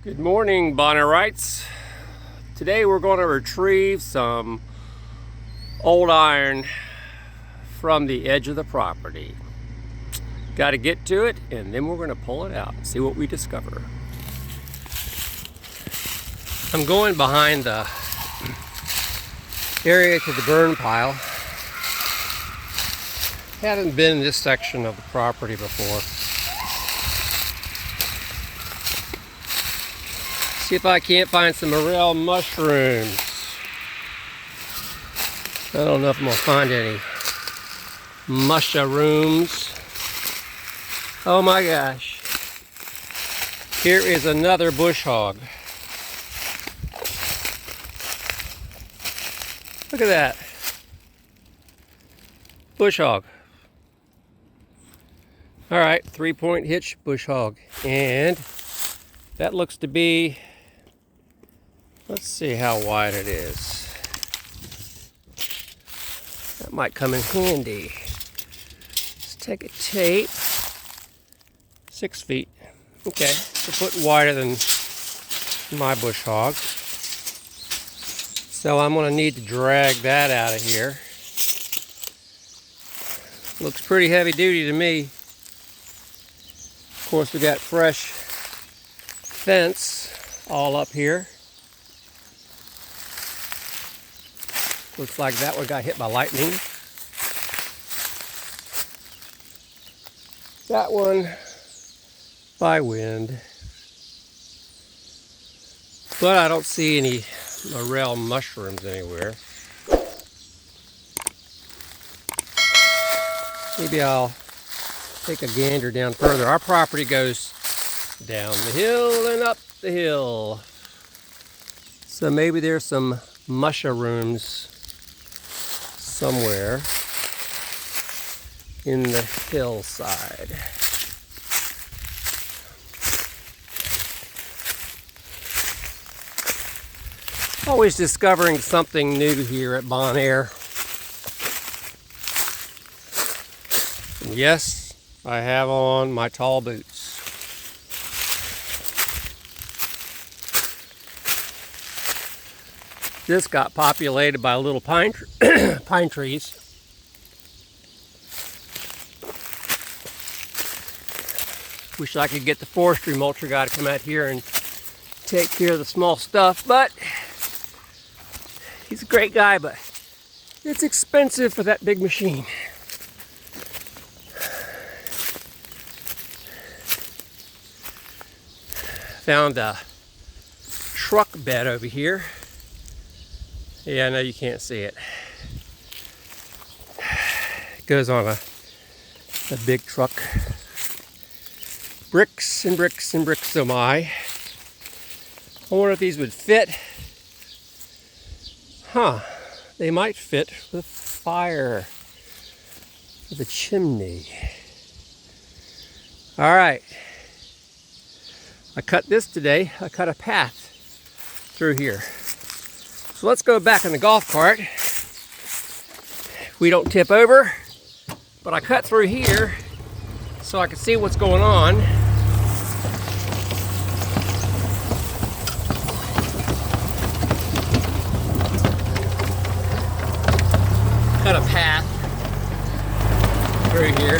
Good morning, Bon Airites. Today we're going to retrieve some old iron from the edge of the property. Got to get to it, and then we're going to pull it out and see what we discover. I'm going behind the area to the burn pile. Haven't been in this section of the property before. See if I can't find some Morel mushrooms. I don't know if I'm gonna find any mushrooms. Oh my gosh. Here is another bush hog. Look at that. Bush hog. All right, 3-point hitch bush hog. And that looks to be, let's see how wide it is. That might come in handy. Let's take a tape. 6 feet. Okay, it's a foot wider than my bush hog. So I'm going to need to drag that out of here. Looks pretty heavy duty to me. Of course, we got fresh fence all up here. Looks like that one got hit by lightning. That one by wind. But I don't see any Morel mushrooms anywhere. Maybe I'll take a gander down further. Our property goes down the hill and up the hill. So maybe there's some mushrooms somewhere in the hillside. Always discovering something new here at Bon Aire. And yes, I have on my tall boots. This got populated by little pine trees. Wish I could get the forestry mulcher guy to come out here and take care of the small stuff, but he's a great guy, but it's expensive for that big machine. Found a truck bed over here. Yeah, I know you can't see it. It goes on a big truck. Bricks and bricks and bricks, oh my. I wonder if these would fit. Huh, they might fit with fire, with a chimney. All right, I cut this today. I cut a path through here. So let's go back in the golf cart. We don't tip over, but I cut through here so I can see what's going on. Cut a path through here.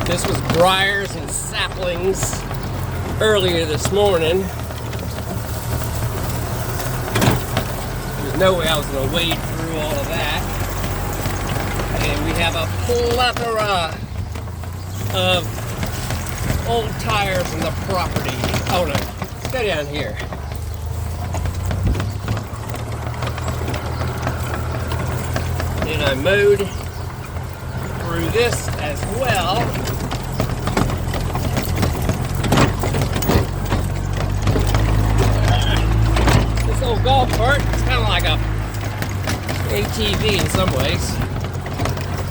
This was briars and saplings earlier this morning. There's no way I was going to wade through all of that. And we have a plethora of old tires in the property. Oh no, stay down here. And I mowed through this as well. This old golf cart is kind of like a ATV in some ways.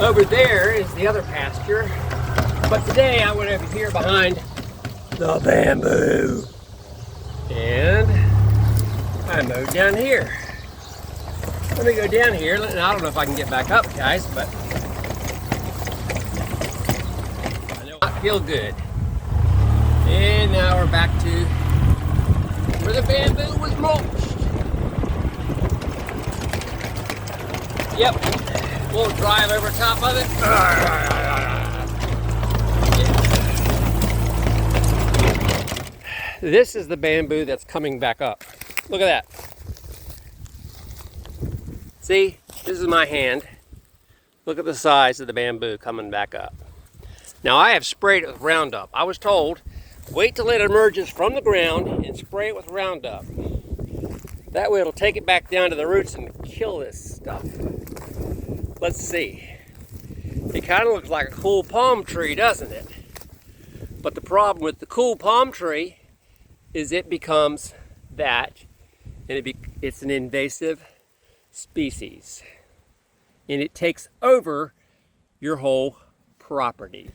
Over there is the other pasture. But today I went over here behind the bamboo. And I mowed down here. Let me go down here. I don't know if I can get back up, guys, but I know I feel good. And where the bamboo was mulched. Yep, we'll drive over top of it. This is the bamboo that's coming back up. Look at that. See, this is my hand. Look at the size of the bamboo coming back up. Now I have sprayed it with Roundup. I was told, wait till it emerges from the ground and spray it with Roundup. That way it'll take it back down to the roots and kill this stuff. Let's see. It kind of looks like a cool palm tree, doesn't it? But the problem with the cool palm tree is it becomes that, and it's an invasive species. And it takes over your whole property.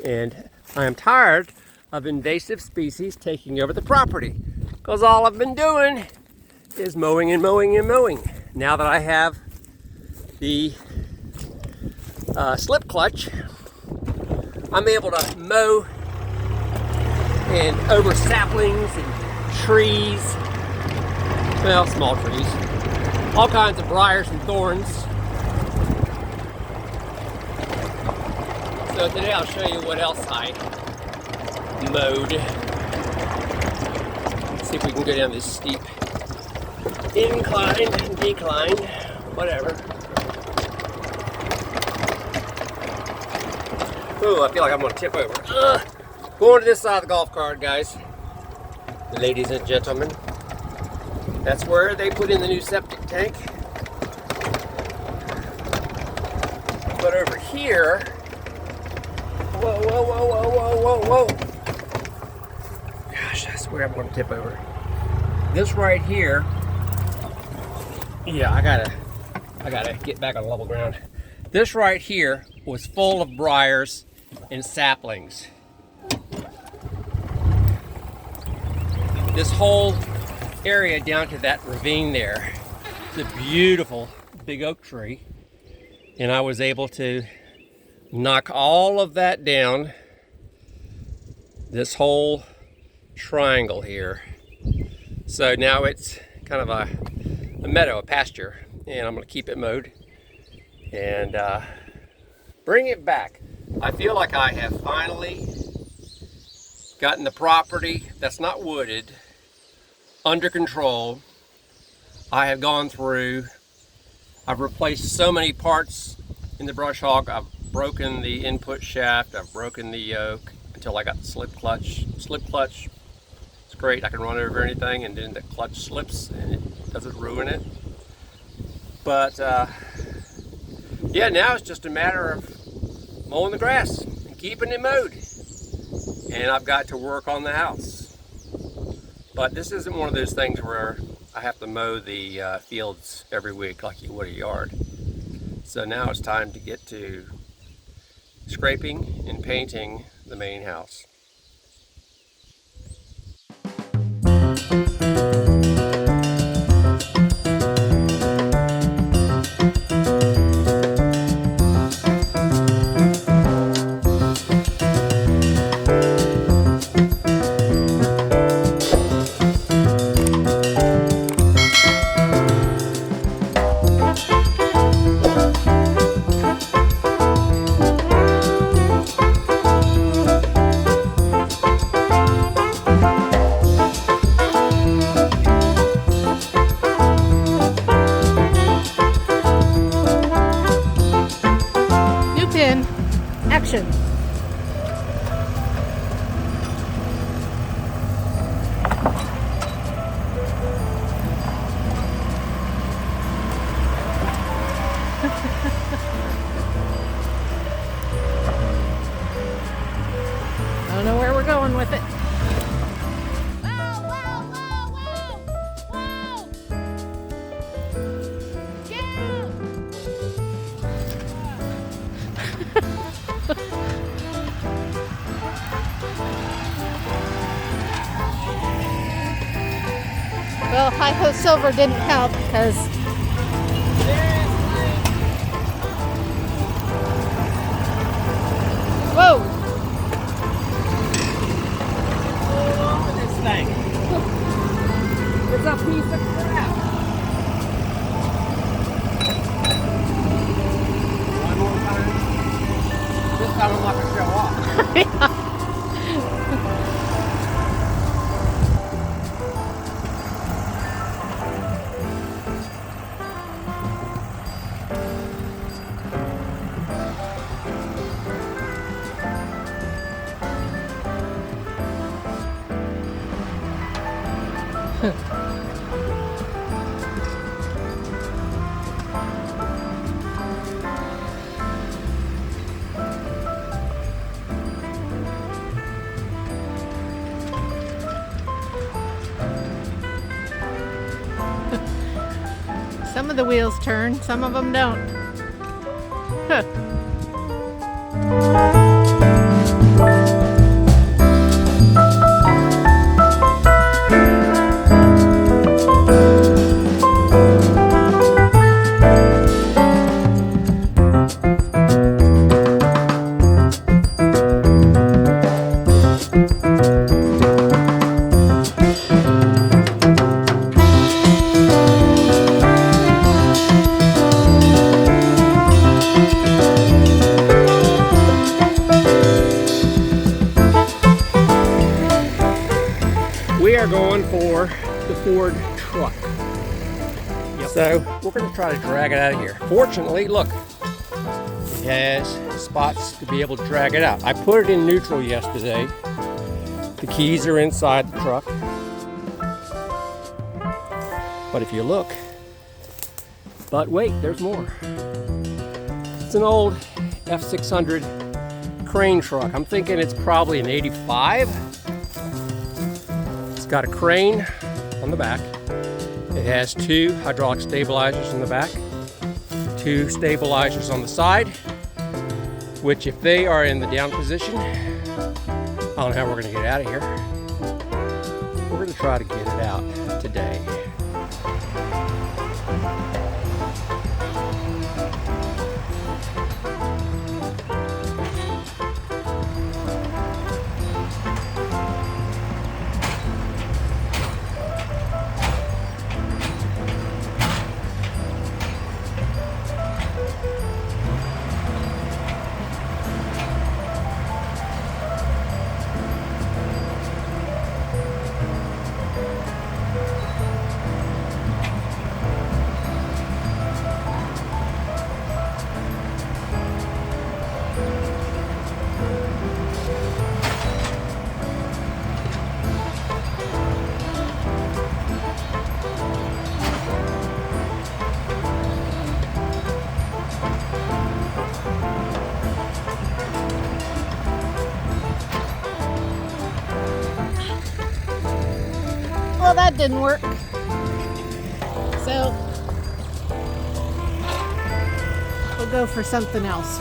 And I am tired of invasive species taking over the property, because all I've been doing is mowing and mowing and mowing. Now that I have the slip clutch, I'm able to mow and over saplings and trees, well, small trees, all kinds of briars and thorns. So today I'll show you what else I mowed. Let's see if we can go down this steep incline, decline, whatever. Ooh, I feel like I'm gonna tip over. Going to this side of the golf cart, guys. Ladies and gentlemen. That's where they put in the new septic tank. But over here, whoa, whoa, whoa, whoa, whoa, whoa, whoa. Gosh, I swear I'm gonna tip over. This right here, yeah, I gotta get back on level ground. This right here was full of briars and saplings. This whole area down to that ravine there, it's a beautiful big oak tree, and I was able to knock all of that down, this whole triangle here. So now it's kind of a meadow, a pasture, and I'm going to keep it mowed and bring it back. I feel like I have finally gotten the property that's not wooded under control. I have gone through, I've replaced so many parts in the brush hog. I've broken the input shaft, I've broken the yoke until I got the slip clutch. Slip clutch, it's great, I can run over anything and then the clutch slips and it doesn't ruin it. But yeah, now it's just a matter of mowing the grass and keeping it mowed. And I've got to work on the house. But this isn't one of those things where I have to mow the fields every week like you would a yard. So now it's time to get to scraping and painting the main house. Action. I don't know where we're going with it. Well, Hi-Ho Silver didn't help because whoa! of the wheels turn, some of them don't. Huh. We are going for the Ford truck. Yep. So we're going to try to drag it out of here. Fortunately, look, it has spots to be able to drag it out. I put it in neutral yesterday. The keys are inside the truck. But if you look, but wait, there's more. It's an old F600 crane truck. I'm thinking it's probably an 85. It's got a crane on the back. It has 2 hydraulic stabilizers in the back, 2 stabilizers on the side, which if they are in the down position, I don't know how we're going to get out of here. We're going to try to get it out today. Well, that didn't work. So we'll go for something else.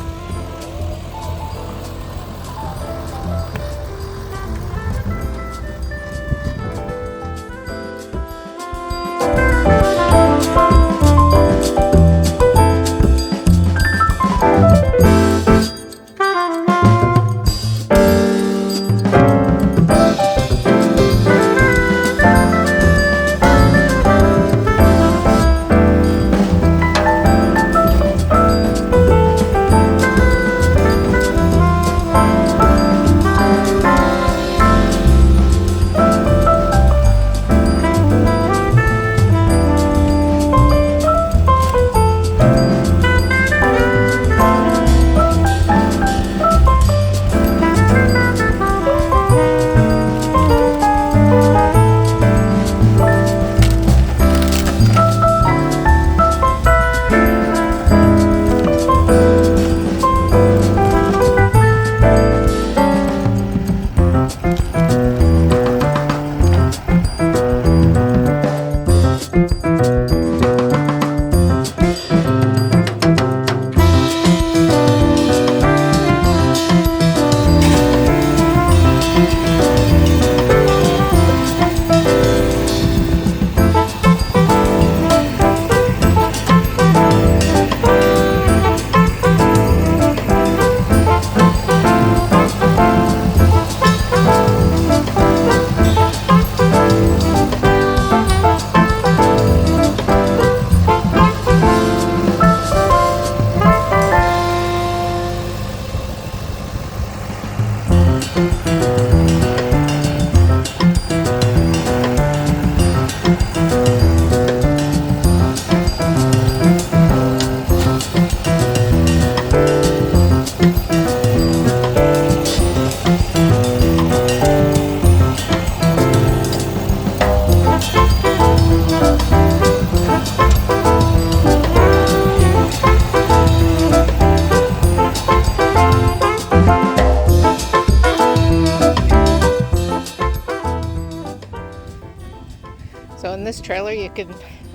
So in this trailer you can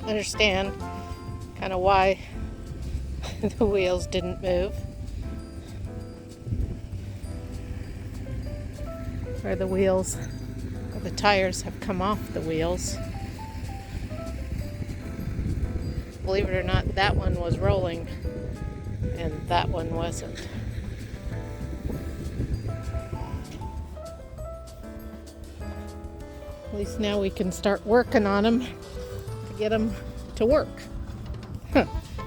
understand kind of why the wheels didn't move. Or the wheels, or the tires have come off the wheels. Believe it or not, that one was rolling and that one wasn't. At least now we can start working on them to get them to work.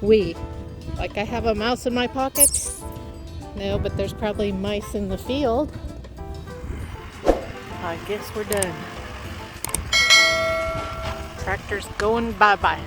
Like I have a mouse in my pocket? No, but there's probably mice in the field. I guess we're done. Tractor's going bye-bye.